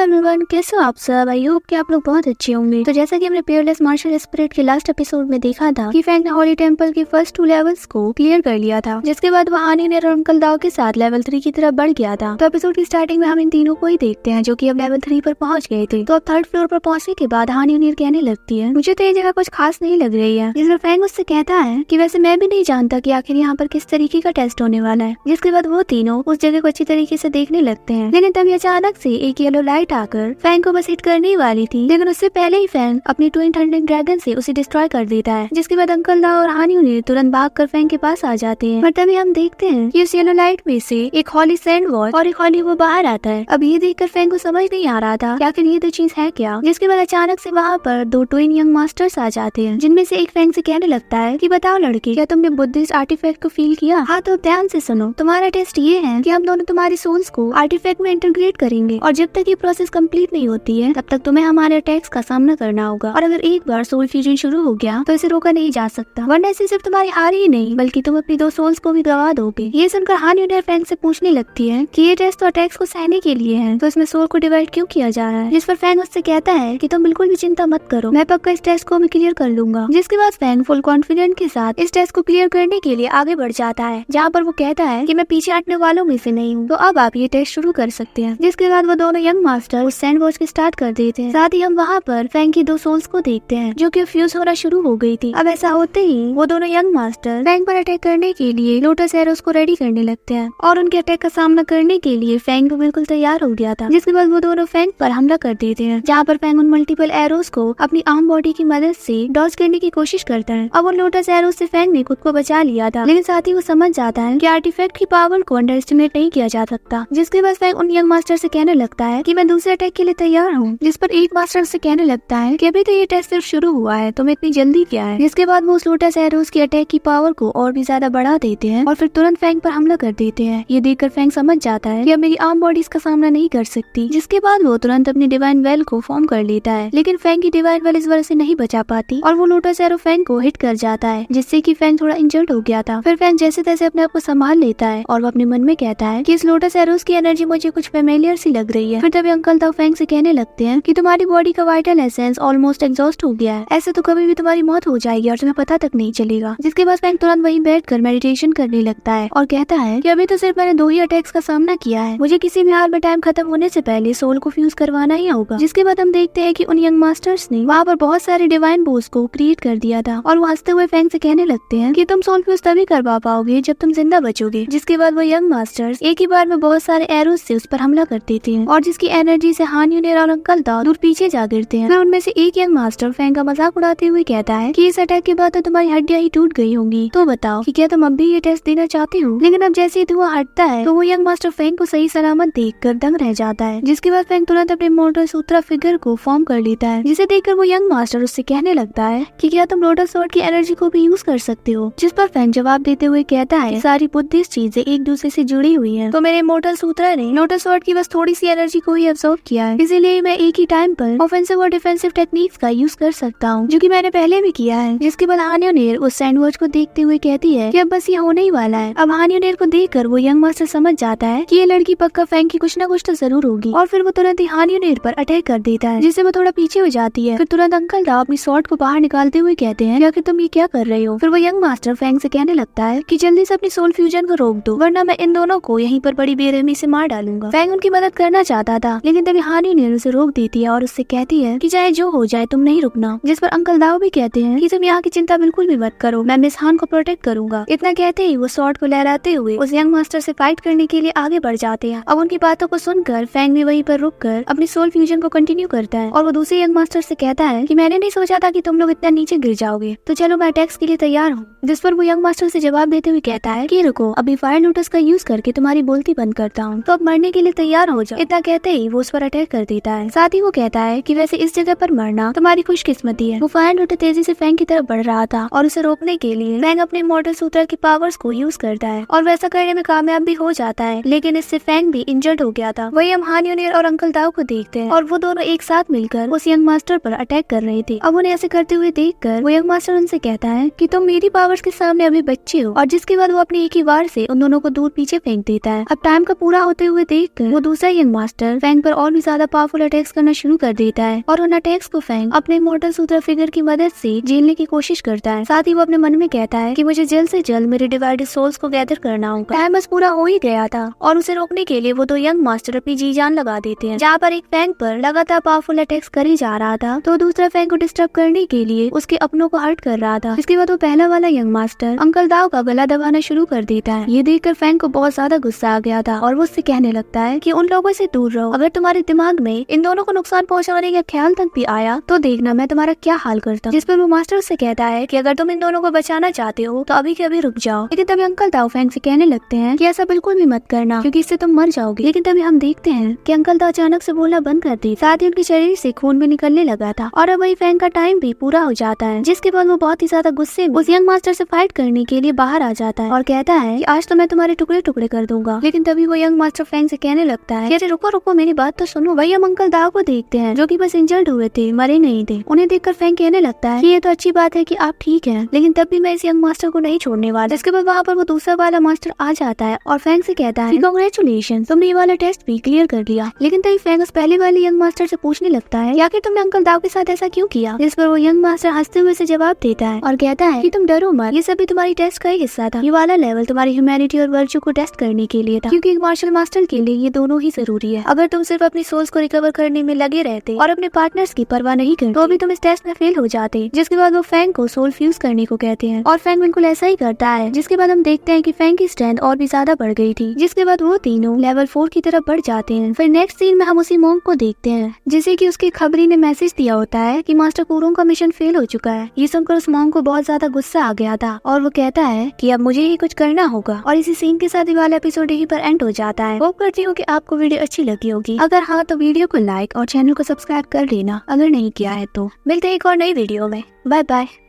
Everyone, कैसे हो आप सब। आई होप कि आप लोग बहुत अच्छे होंगे। तो जैसा कि हमने पियरलेस मार्शल स्पिरिट के लास्ट एपिसोड में देखा था कि फैंग ने हॉली टेम्पल के फर्स्ट 2 लेवल्स को क्लियर कर लिया था, जिसके बाद वो हानी और अंकल दाओ के साथ लेवल 3 की तरफ बढ़ गया था। तो एपिसोड की स्टार्टिंग में हम इन तीनों को ही देखते हैं जो कि अब लेवल 3 पर पहुंच गए थे। तो अब 3rd फ्लोर पर पहुंचने के बाद हानी कहने लगती है, मुझे तो ये जगह कुछ खास नहीं लग रही है। जिसमें फैंग उससे कहता है कि वैसे मैं भी नहीं जानता कि आखिर यहाँ पर किस तरीके का टेस्ट होने वाला है। जिसके बाद वो तीनों उस जगह को अच्छी तरीके से देखने लगते हैं, लेकिन तभी अचानक से एक येलो लाइट आकर फैंग को बस हिट करने ही वाली थी, लेकिन उससे पहले ही फैंग अपनी ट्विन थंडरिंग ड्रैगन से उसे डिस्ट्रॉय कर देता है। जिसके बाद अंकल दाओ और हानी तुरंत भागकर फैंग के पास आ जाते हैं। पर तभी हम देखते हैं कि उस येलो लाइट में से एक हॉली सैंड वॉच और एक हॉली वो बाहर आता है। अब ये देखकर फैंग को समझ नहीं आ रहा था कि आखिर ये 2 चीज है क्या। जिसके बाद अचानक से वहाँ पर 2 ट्विन यंग मास्टर्स आ जाते हैं, जिनमें से एक फैंग से कहने लगता है कि बताओ लड़के, क्या तुमने बुद्धिस्ट आर्टिफैक्ट को फील किया? हाँ, तो ध्यान से सुनो। तुम्हारा टेस्ट ये है कि हम दोनों तुम्हारी सोल्स को आर्टिफैक्ट में इंटीग्रेट करेंगे, और जब तक ये प्रोसेस कंप्लीट नहीं होती है तब तक तुम्हें हमारे अटैक्स का सामना करना होगा। और अगर एक बार सोल फ्यूजन शुरू हो गया तो इसे रोका नहीं जा सकता, वरना इसे सिर्फ तुम्हारी हार ही नहीं बल्कि तुम अपनी 2 सोल्स को भी गवा दोगे। ये सुनकर हानी फैंग से पूछने लगती है कि ये टेस्ट तो अटैक्स को सहने के लिए है, तो इसमें सोल को डिवाइड क्यों किया जा रहा है। जिस पर फैंग उससे कहता है कि तुम बिल्कुल भी चिंता मत करो, मैं पक्का इस टेस्ट को भी क्लियर कर लूंगा। जिसके बाद फैंग फुल कॉन्फिडेंट के साथ इस टेस्ट को क्लियर करने के लिए आगे बढ़ जाता है, जहाँ पर वो कहता है कि मैं पीछे हटने वालों में से नहीं हूँ, तो अब आप ये टेस्ट शुरू कर सकते हैं। जिसके बाद वो दोनों यंग मास्टर उस सैंड वॉच की स्टार्ट कर देते हैं। साथ ही हम वहाँ पर फैंग की 2 सोल्स को देखते हैं जो कि फ्यूज होना शुरू हो गई थी। अब ऐसा होते ही वो दोनों यंग मास्टर फैंग पर अटैक करने के लिए लोटस एरोस को रेडी करने लगते हैं, और उनके अटैक का सामना करने के लिए फैंग बिल्कुल तैयार हो गया था। जिसके बाद वो दोनों फैंग पर हमला कर देते हैं, जहाँ पर फैंग उन मल्टीपल एरोस को अपनी आर्म बॉडी की मदद से डॉज करने की कोशिश करता है। अब उन लोटस एरोस से फैंग ने खुद को बचा लिया था, लेकिन साथ ही वो समझ जाता है कि आर्टिफैक्ट की पावर को अंडर एस्टिमेट नहीं किया जा सकता। जिसके बाद फैंग उन यंग मास्टर से कहने लगता है कि मैं दूसरे अटैक के लिए तैयार हूँ। जिस पर एक मास्टर से कहने लगता है कि अभी तो ये टेस्ट सिर्फ शुरू हुआ है, तुम्हें इतनी जल्दी क्या है। जिसके बाद वो उस लोटस एरोस की अटैक की पावर को और भी ज्यादा बढ़ा देते हैं और फिर तुरंत फैंग पर हमला कर देते हैं। ये देखकर फैंग समझ जाता है कि अब मेरी आर्म बॉडी इसका सामना नहीं कर सकती। जिसके बाद वो तुरंत अपनी डिवाइन वेल को फॉर्म कर लेता है, लेकिन फैंग की डिवाइन वेल इस वजह से नहीं बचा पाती और वो लोटस एरो फैंग को हिट कर जाता है, जिससे कि फैंग थोड़ा इंजर्ड हो गया था। फिर फैंग जैसे तैसे अपने आप को संभाल लेता है और वो अपने मन में कहता है कि इस लोटस एरोस की एनर्जी मुझे कुछ फेमिलियर सी लग रही है। फिर तभी अंकल दाओ फैंग से कहने लगते हैं कि तुम्हारी बॉडी का वाइटल एसेंस ऑलमोस्ट एग्जॉस्ट हो गया है, ऐसे तो कभी भी तुम्हारी मौत हो जाएगी और तुम्हें पता तक नहीं चलेगा। जिसके बाद फैंग तुरंत वहीं बैठकर मेडिटेशन करने लगता है और कहता है कि अभी तो सिर्फ मैंने 2 ही अटैक्स का सामना किया है, मुझे किसी भी हाल में टाइम खत्म होने से पहले सोल को फ्यूज करवाना ही होगा। जिसके बाद हम देखते हैं कि उन यंग मास्टर्स ने वहाँ पर बहुत सारे डिवाइन बोस को क्रिएट कर दिया था, और वो हंसते हुए फैंग से कहने लगते हैं कि तुम सोल फ्यूज तभी करवा पाओगे जब तुम जिंदा बचोगे। जिसके बाद वो यंग मास्टर्स एक ही बार में बहुत सारे एरोस से उस पर हमला कर देते हैं, और जिसकी एनर्जी से हानी और अंकल दाओ दूर पीछे जा गिरते हैं। फिर उनमें से एक यंग मास्टर फैंग का मजाक उड़ाते हुए कहता है कि इस अटैक के बाद तो तुम्हारी हड्डियां ही टूट गई होंगी, तो बताओ कि क्या तुम अब भी ये टेस्ट देना चाहते हो। लेकिन अब जैसे ही धुआं हटता है तो वो यंग मास्टर फैंग को सही सलामत देखकर दंग रह जाता है। जिसके बाद फैंग तुरंत अपने मोटर सूत्रा फिगर को फॉर्म कर लेता है, जिसे देखकर वो यंग मास्टर उससे कहने लगता है कि क्या तुम लोटस स्वॉर्ड की एनर्जी को भी यूज कर सकते हो। जिस पर फैंग जवाब देते हुए कहता है सारी बुद्धिस्ट चीजें एक दूसरे से जुड़ी हुई है, तो मेरे मोटर सूत्रा ने लोटस स्वॉर्ड की बस थोड़ी सी एनर्जी को ही अब्सॉर्ब किया है, इसीलिए मैं एक ही टाइम पर ऑफेंसिव और डिफेंसिव टेक्निक्स का यूज कर सकता हूँ, जो कि मैंने पहले भी किया है। जिसके बाद हानियोनेर उस सैंडवॉच को देखते हुए कहती है कि अब बस ये होने ही वाला है। अब हानियोनेर को देखकर वो यंग मास्टर समझ जाता है कि ये लड़की पक्का फैंग की कुछ ना कुछ तो जरूर होगी, और फिर वो तुरंत ही हानियोनेर पर अटैक कर देता है, जिससे वो थोड़ा पीछे हो जाती है। फिर तुरंत अंकल दाओ अपनी स्वॉर्ड को बाहर निकालते हुए कहते हैं कि तुम ये क्या कर रहे हो। फिर वो यंग मास्टर फैंग से कहने लगता है कि जल्दी से अपनी सोल फ्यूजन को रोक दो, वरना मैं इन दोनों को यहीं पर बड़ी बेरहमी से मार डालूंगा। फैंग उनकी मदद करना चाहता था, लेकिन तभी हानियोनेर उसे रोक देती है और उससे कहती है कि चाहे जो हो जाए तुम नहीं रुकना। जिस पर अंकल दाओ भी कहते हैं कि तुम यहाँ की चिंता बिल्कुल भी मत करो, मैं मिस हान को प्रोटेक्ट करूंगा। इतना कहते ही वो स्वॉर्ड को लहराते हुए उस यंग मास्टर से फाइट करने के लिए आगे बढ़ जाते हैं। अब उनकी बातों को सुनकर फैंग भी वहीं पर रुककर अपनी सोल फ्यूजन को कंटिन्यू करता है, और वो दूसरे यंग मास्टर से कहता है कि मैंने नहीं सोचा था कि तुम लोग इतना नीचे गिर जाओगे, तो चलो मैं अटैक्स के लिए तैयार हूँ। जिस पर वो यंग मास्टर से जवाब देते हुए कहता है कि रुको, अभी फायर लोटस का यूज करके तुम्हारी बोलती बंद करता हूँ, तो अब मरने के लिए तैयार हो जाओ। इतना कहते ही वो उस पर अटैक कर देता है। साथ ही वो कहता है कि वैसे इस जगह पर मरना तुम्हारी खुशकिस्मती है। वो फायर लोटस तेजी से फैंग की तरफ बढ़ रहा था, और उसे रोकने के लिए फैंग अपने मोटर सूत्र की पावर्स को यूज करता है, और वैसा करने में कामयाब भी हो जाता है, लेकिन इससे फैंग भी इंजर्ड हो गया था। वही हम हानियोनेर और अंकल दाओ को देखते हैं, और वो दोनों एक साथ मिलकर उस यंग मास्टर पर अटैक कर रहे थे। अब उन्हें ऐसे करते हुए देखकर वो यंग मास्टर उनसे कहता है कि तुम मेरी पावर्स के सामने अभी बच्चे हो, और जिसके बाद वो अपनी एक ही वार से उन दोनों को दूर पीछे फेंक देता है। अब टाइम का पूरा होते हुए देखकर वो दूसरा यंग मास्टर फैंग पर और भी ज्यादा पावरफुल अटैक्स करना शुरू कर देता है और उन अटैक्स को फैंग अपने इमॉर्टल सूत्र फिगर की मदद से झेलने की कोशिश करता है। साथ ही वो अपने मन में कहता है कि मुझे जल्द से जल्द मेरे डिवाइडेड सोल्स को गैदर करना होगा। टाइम बस पूरा हो ही गया था और उसे रोकने के लिए वो दो यंग मास्टर अपनी जी जान लगा देते हैं। जहाँ पर एक फैंग पर लगातार पावरफुल अटैक्स करे जा रहा था तो दूसरा फैंग को डिस्टर्ब करने के लिए उसके अपनों को हर्ट कर रहा था। इसके बाद वो पहला वाला यंग मास्टर अंकल दाव का गला दबाना शुरू कर देता है। ये देखकर फैंग को बहुत ज्यादा गुस्सा आ गया था और वो उससे कहने लगता है कि उन लोगों से दूर रहो। अगर तुम्हारे दिमाग में इन दोनों को नुकसान पहुंचाने का ख्याल तक भी आया तो देखना मैं तुम्हारा क्या हाल करता हूँ। जिस पर वो मास्टर उससे कहता है कि अगर तुम इन दोनों को बचाना चाहते हो तो अभी के अभी रुक जाओ। लेकिन तभी अंकल दाव फैंग से कहने लगते हैं कि ऐसा बिल्कुल भी मत करना क्योंकि इससे तुम मर जाओगे। लेकिन तभी हम देखते हैं कि अंकल दाव अचानक से बोलना बंद कर दी, साथ ही उनके शरीर से खून भी निकलने लगा था और अब वही फैंग का टाइम भी पूरा हो जाता है। जिसके बाद वो बहुत ही ज्यादा गुस्से में उस यंग मास्टर से फाइट करने के लिए बाहर आ जाता है और कहता है कि आज तो मैं तुम्हारे टुकड़े टुकड़े कर दूंगा। लेकिन तभी वो यंग मास्टर फैंग से कहने लगता है कि अरे रुको रुको मेरी बात तो सुनो। वही हम अंकल दाव को देखते हैं जो कि बस इंजर्ड हुए थे, मरे नहीं थे। उन्हें देखकर फैंग कहने लगता है कि ये तो अच्छी बात है कि आप ठीक हैं, लेकिन तब भी मैं इस यंग मास्टर को नहीं छोड़ने वाला। इसके बाद वहाँ पर वो दूसरा वाला मास्टर आ जाता है और फैंग से कहता है कांग्रेचुलेशन, तुमने ये वाला टेस्ट भी क्लियर कर लिया। लेकिन तभी फैंग उस पहले वाले यंग मास्टर से पूछने लगता है आखिर तुमने अंकल दाव के साथ ऐसा क्यों किया। जिस पर वो यंग मास्टर हंसते हुए से जवाब देता है और कहता है कि तुम डरो मत, ये सभी तुम्हारी टेस्ट का ही हिस्सा था। ये वाला लेवल तुम्हारी ह्यूमैनिटी और वर्च्यू को टेस्ट करने के लिए था, क्योंकि एक मार्शल मास्टर के लिए ये दोनों ही जरूरी है। अगर तुम सिर्फ अपनी सोल्स को रिकवर करने में लगे रहते और अपने पार्टनर्स की परवाह नहीं करते तो भी तुम इस टेस्ट में फेल हो जाते। जिसके बाद वो फैंग को सोल फ्यूज करने को कहते हैं और फैंग बिल्कुल ऐसा ही करता है। जिसके बाद हम देखते हैं कि फैंग की स्ट्रेंथ और भी ज्यादा बढ़ गई थी। जिसके बाद वो तीनों लेवल 4 की तरफ बढ़ जाते हैं। फिर नेक्स्ट सीन में हम उसी मोंग को देखते हैं जिसे कि उसके खबरी ने मैसेज दिया होता है कि मास्टर कुरोंग का मिशन फेल हो चुका है। ये सुनकर उस मोंग को बहुत ज्यादा गुस्सा आ गया था और वो कहता है कि अब मुझे ही कुछ करना होगा। और इसी सीन के साथ ये वाला एपिसोड यहीं पर एंड हो जाता है। होप करती हूँ कि आपको वीडियो अच्छी लगी होगी। अगर हाँ तो वीडियो को लाइक और चैनल को सब्सक्राइब कर लेना अगर नहीं किया है तो। मिलते हैं एक और नई वीडियो में। Bye bye.